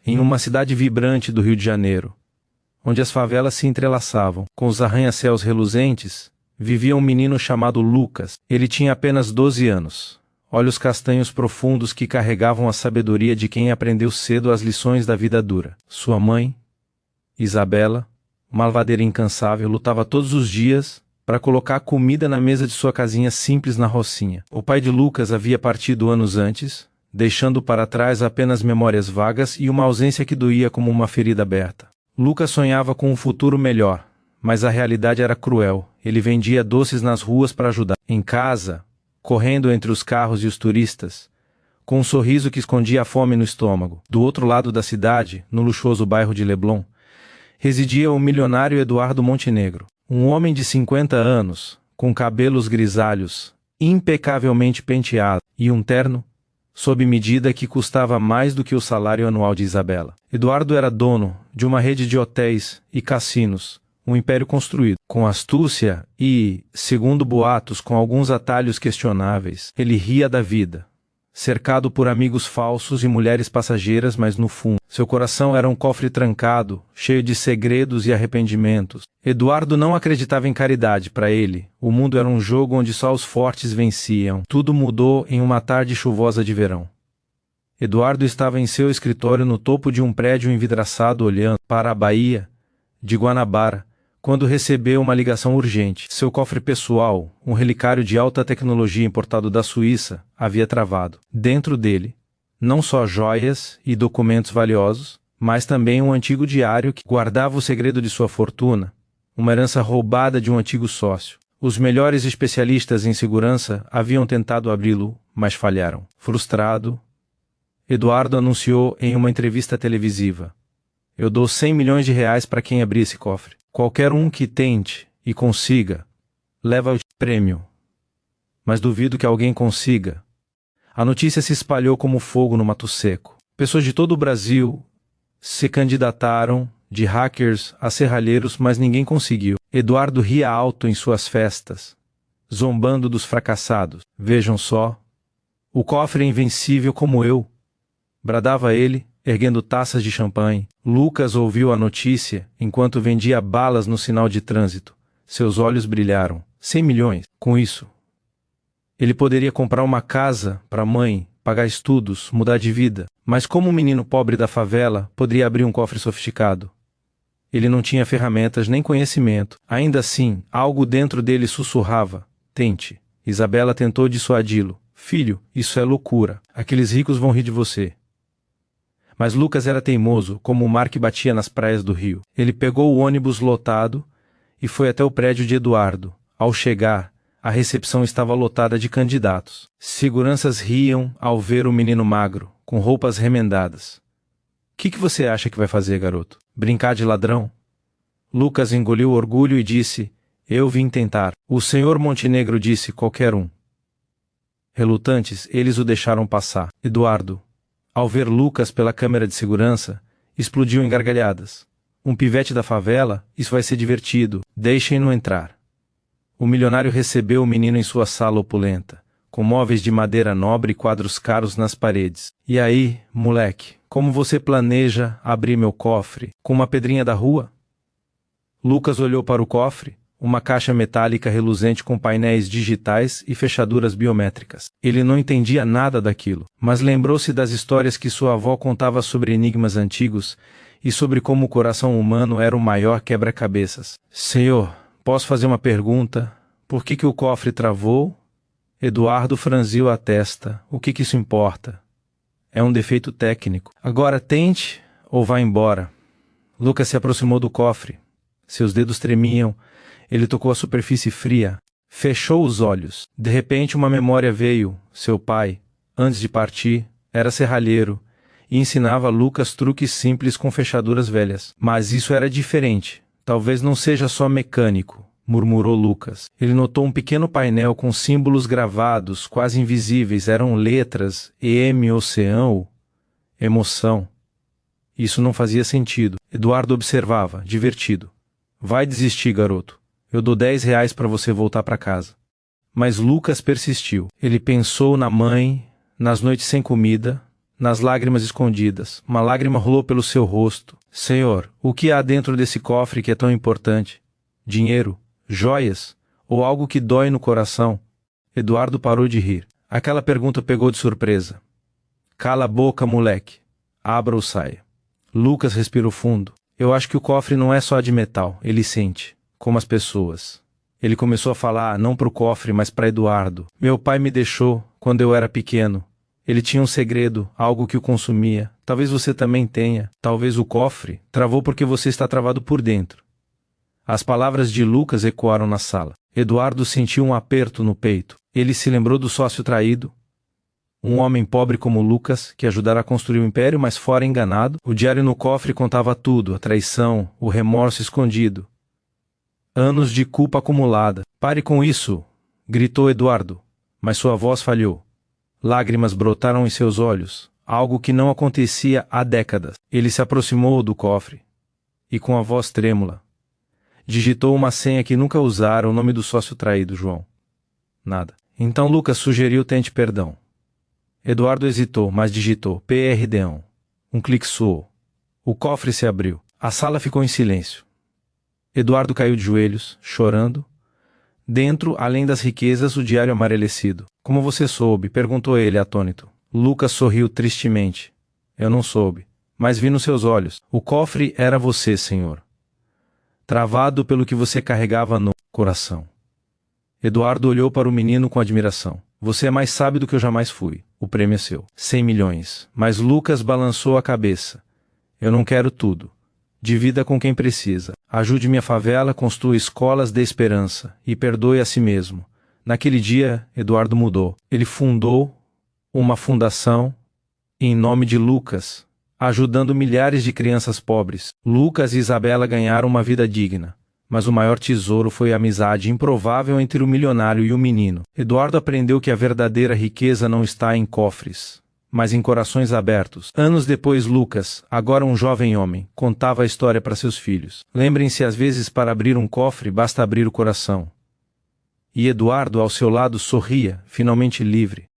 em uma cidade vibrante do Rio de Janeiro, onde as favelas se entrelaçavam com os arranha-céus reluzentes, vivia um menino chamado Lucas. Ele tinha apenas 12 anos, olhos castanhos profundos que carregavam a sabedoria de quem aprendeu cedo as lições da vida dura. Sua mãe, Isabela, uma lavadeira incansável, lutava todos os dias para colocar comida na mesa de sua casinha simples na Rocinha. O pai de Lucas havia partido anos antes, deixando para trás apenas memórias vagas e uma ausência que doía como uma ferida aberta. Lucas sonhava com um futuro melhor, mas a realidade era cruel. Ele vendia doces nas ruas para ajudar. Em casa, correndo entre os carros e os turistas, com um sorriso que escondia a fome no estômago. Do outro lado da cidade, no luxuoso bairro de Leblon, residia o milionário Eduardo Montenegro, um homem de 50 anos, com cabelos grisalhos, impecavelmente penteado, e um terno, sob medida que custava mais do que o salário anual de Isabela. Eduardo era dono de uma rede de hotéis e cassinos, um império construído com astúcia e, segundo boatos, com alguns atalhos questionáveis. Ele ria da vida, cercado por amigos falsos e mulheres passageiras, mas no fundo, seu coração era um cofre trancado, cheio de segredos e arrependimentos. Eduardo não acreditava em caridade. Para ele, o mundo era um jogo onde só os fortes venciam. Tudo mudou em uma tarde chuvosa de verão. Eduardo estava em seu escritório no topo de um prédio envidraçado olhando para a Baía de Guanabara, quando recebeu uma ligação urgente. Seu cofre pessoal, um relicário de alta tecnologia importado da Suíça, havia travado. Dentro dele, não só joias e documentos valiosos, mas também um antigo diário que guardava o segredo de sua fortuna, uma herança roubada de um antigo sócio. Os melhores especialistas em segurança haviam tentado abri-lo, mas falharam. Frustrado, Eduardo anunciou em uma entrevista televisiva: "Eu dou 100 milhões de reais para quem abrir esse cofre. Qualquer um que tente e consiga, leva o prêmio. Mas duvido que alguém consiga." A notícia se espalhou como fogo no mato seco. Pessoas de todo o Brasil se candidataram, de hackers a serralheiros, mas ninguém conseguiu. Eduardo ria alto em suas festas, zombando dos fracassados. "Vejam só, o cofre é invencível como eu", bradava ele, erguendo taças de champanhe. Lucas ouviu a notícia enquanto vendia balas no sinal de trânsito. Seus olhos brilharam. 100 milhões. Com isso, ele poderia comprar uma casa para a mãe, pagar estudos, mudar de vida. Mas como um menino pobre da favela poderia abrir um cofre sofisticado? Ele não tinha ferramentas nem conhecimento. Ainda assim, algo dentro dele sussurrava: "Tente." Isabela tentou dissuadi-lo. "Filho, isso é loucura. Aqueles ricos vão rir de você." Mas Lucas era teimoso, como o mar que batia nas praias do Rio. Ele pegou o ônibus lotado e foi até o prédio de Eduardo. Ao chegar, a recepção estava lotada de candidatos. Seguranças riam ao ver o menino magro, com roupas remendadas. "O que você acha que vai fazer, garoto? Brincar de ladrão?" Lucas engoliu o orgulho e disse: "Eu vim tentar." O senhor Montenegro disse: "Qualquer um." Relutantes, eles o deixaram passar. Eduardo, ao ver Lucas pela câmera de segurança, explodiu em gargalhadas. "Um pivete da favela? Isso vai ser divertido. Deixem-no entrar." O milionário recebeu o menino em sua sala opulenta, com móveis de madeira nobre e quadros caros nas paredes. "E aí, moleque, como você planeja abrir meu cofre? Com uma pedrinha da rua?" Lucas olhou para o cofre, uma caixa metálica reluzente com painéis digitais e fechaduras biométricas. Ele não entendia nada daquilo, mas lembrou-se das histórias que sua avó contava sobre enigmas antigos e sobre como o coração humano era o maior quebra-cabeças. "Senhor, posso fazer uma pergunta? Por que o cofre travou?" Eduardo franziu a testa. "O que isso importa? É um defeito técnico. Agora tente ou vá embora." Lucas se aproximou do cofre. Seus dedos tremiam. Ele tocou a superfície fria. Fechou os olhos. De repente uma memória veio. Seu pai, antes de partir, era serralheiro e ensinava a Lucas truques simples com fechaduras velhas. "Mas isso era diferente. Talvez não seja só mecânico", murmurou Lucas. Ele notou um pequeno painel com símbolos gravados, quase invisíveis. Eram letras: oceão, emoção. Isso não fazia sentido. Eduardo observava, divertido. "Vai desistir, garoto. Eu dou 10 reais para você voltar para casa." Mas Lucas persistiu. Ele pensou na mãe, nas noites sem comida, nas lágrimas escondidas. Uma lágrima rolou pelo seu rosto. Senhor, o que há dentro desse cofre que é tão importante? Dinheiro? Joias? Ou algo que dói no coração? Eduardo parou de rir. Aquela pergunta pegou de surpresa. Cala a boca, moleque. Abra ou saia. Lucas respirou fundo. Eu acho que o cofre não é só de metal, ele sente, como as pessoas. Ele começou a falar não para o cofre, mas para Eduardo. Meu pai me deixou quando eu era pequeno. Ele tinha um segredo, algo que o consumia. Talvez você também tenha. Talvez o cofre travou porque você está travado por dentro. As palavras de Lucas ecoaram na sala. Eduardo sentiu um aperto no peito. Ele se lembrou do sócio traído. Um homem pobre como Lucas, que ajudara a construir o império, mas fora enganado. O diário no cofre contava tudo, a traição, o remorso escondido. Anos de culpa acumulada. Pare com isso, gritou Eduardo, mas sua voz falhou. Lágrimas brotaram em seus olhos, algo que não acontecia há décadas. Ele se aproximou do cofre e, com a voz trêmula, digitou uma senha que nunca usara, o nome do sócio traído, João. Nada. Então Lucas sugeriu: tente perdão. Eduardo hesitou, mas digitou PRD1. Um clique soou. O cofre se abriu. A sala ficou em silêncio. Eduardo caiu de joelhos, chorando. Dentro, além das riquezas, o diário amarelecido. Como você soube? Perguntou ele, atônito. Lucas sorriu tristemente. Eu não soube, mas vi nos seus olhos. O cofre era você, senhor. Travado pelo que você carregava no coração. Eduardo olhou para o menino com admiração. Você é mais sábio do que eu jamais fui. O prêmio é seu. 100 milhões. Mas Lucas balançou a cabeça. Eu não quero tudo. Divida com quem precisa. Ajude minha favela, construa escolas de esperança e perdoe a si mesmo. Naquele dia, Eduardo mudou. Ele fundou uma fundação em nome de Lucas, ajudando milhares de crianças pobres. Lucas e Isabela ganharam uma vida digna. Mas o maior tesouro foi a amizade improvável entre o milionário e o menino. Eduardo aprendeu que a verdadeira riqueza não está em cofres, mas em corações abertos. Anos depois, Lucas, agora um jovem homem, contava a história para seus filhos. Lembrem-se, às vezes, para abrir um cofre basta abrir o coração. E Eduardo, ao seu lado, sorria, finalmente livre.